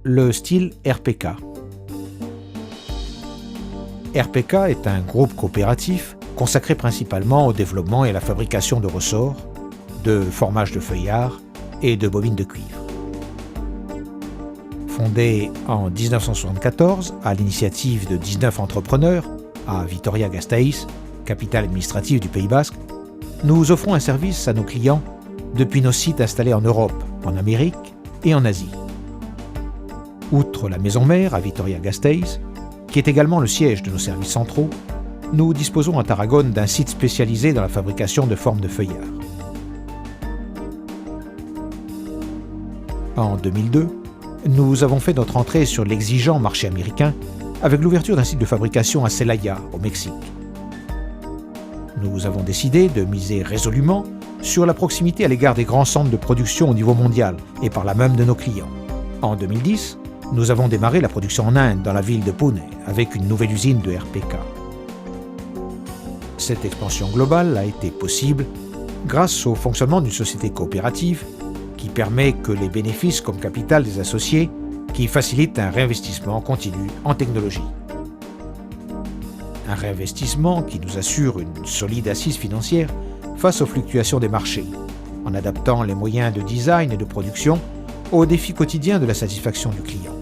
le style RPK. RPK est un groupe coopératif consacré principalement au développement et à la fabrication de ressorts, de formages de feuillard et de bobines de cuivre. Fondé en 1974 à l'initiative de 19 entrepreneurs à Vitoria-Gasteiz, capitale administrative du Pays Basque, nous offrons un service à nos clients depuis nos sites installés en Europe, en Amérique et en Asie. Outre la maison mère à Vitoria-Gasteiz, qui est également le siège de nos services centraux, nous disposons à Tarragone d'un site spécialisé dans la fabrication de formes de feuillard. En 2002, nous avons fait notre entrée sur l'exigeant marché américain avec l'ouverture d'un site de fabrication à Celaya, au Mexique. Nous avons décidé de miser résolument sur la proximité à l'égard des grands centres de production au niveau mondial et par là même de nos clients. En 2010, nous avons démarré la production en Inde, dans la ville de Pune, avec une nouvelle usine de RPK. Cette expansion globale a été possible grâce au fonctionnement d'une société coopérative qui permet que les bénéfices comme capital des associés qui facilitent un réinvestissement continu en technologie. Un réinvestissement qui nous assure une solide assise financière face aux fluctuations des marchés, en adaptant les moyens de design et de production aux défis quotidiens de la satisfaction du client.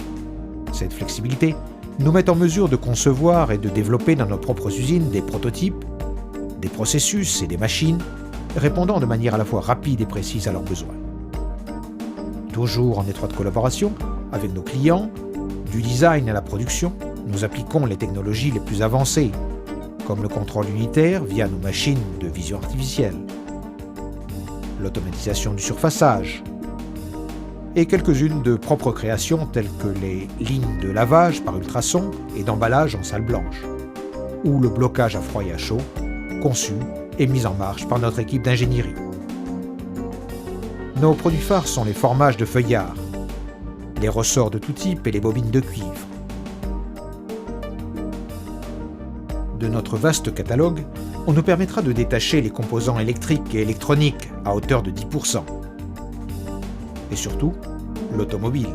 Cette flexibilité nous met en mesure de concevoir et de développer dans nos propres usines des prototypes, des processus et des machines répondant de manière à la fois rapide et précise à leurs besoins. Toujours en étroite collaboration avec nos clients, du design à la production, nous appliquons les technologies les plus avancées, comme le contrôle unitaire via nos machines de vision artificielle, l'automatisation du surfaçage, et quelques-unes de propres créations telles que les lignes de lavage par ultrasons et d'emballage en salle blanche, ou le blocage à froid et à chaud, conçu et mis en marche par notre équipe d'ingénierie. Nos produits phares sont les formages de feuillard, les ressorts de tout type et les bobines de cuivre. De notre vaste catalogue, on nous permettra de détacher les composants électriques et électroniques à hauteur de 10%. Et surtout, l'automobile,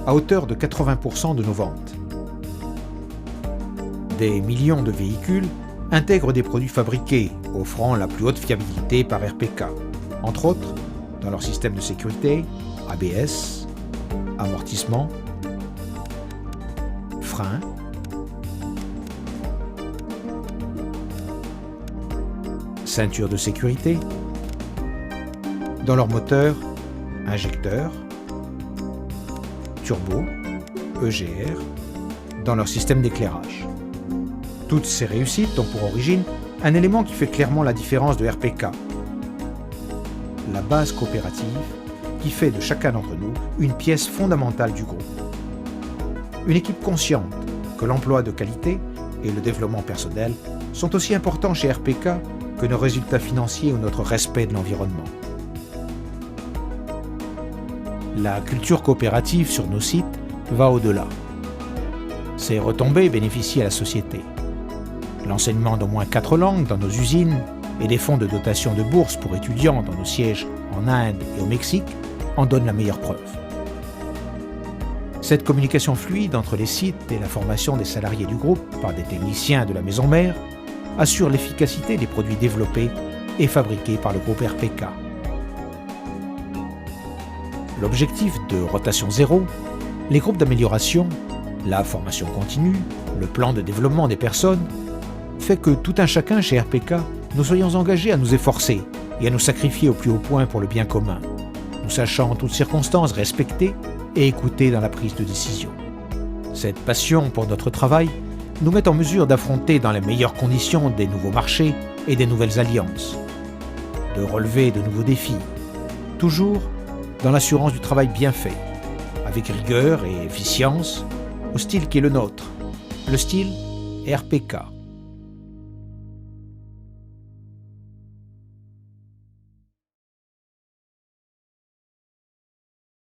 à hauteur de 80% de nos ventes. Des millions de véhicules intègrent des produits fabriqués, offrant la plus haute fiabilité par RPK, entre autres dans leur système de sécurité, ABS, amortissement, frein, ceinture de sécurité, dans leur moteur, injecteur, turbo, EGR, dans leur système d'éclairage. Toutes ces réussites ont pour origine un élément qui fait clairement la différence de RPK, la base coopérative qui fait de chacun d'entre nous une pièce fondamentale du groupe. Une équipe consciente que l'emploi de qualité et le développement personnel sont aussi importants chez RPK que nos résultats financiers ou notre respect de l'environnement. La culture coopérative sur nos sites va au-delà. Ses retombées bénéficient à la société. L'enseignement d'au moins 4 langues dans nos usines et des fonds de dotation de bourse pour étudiants dans nos sièges en Inde et au Mexique en donnent la meilleure preuve. Cette communication fluide entre les sites et la formation des salariés du groupe par des techniciens de la maison mère assure l'efficacité des produits développés et fabriqués par le groupe RPK. L'objectif de rotation zéro, les groupes d'amélioration, la formation continue, le plan de développement des personnes, fait que tout un chacun chez RPK, nous soyons engagés à nous efforcer et à nous sacrifier au plus haut point pour le bien commun, nous sachant en toutes circonstances respecter et écouter dans la prise de décision. Cette passion pour notre travail nous met en mesure d'affronter dans les meilleures conditions des nouveaux marchés et des nouvelles alliances, de relever de nouveaux défis, toujours dans l'assurance du travail bien fait, avec rigueur et efficience, au style qui est le nôtre, le style RPK.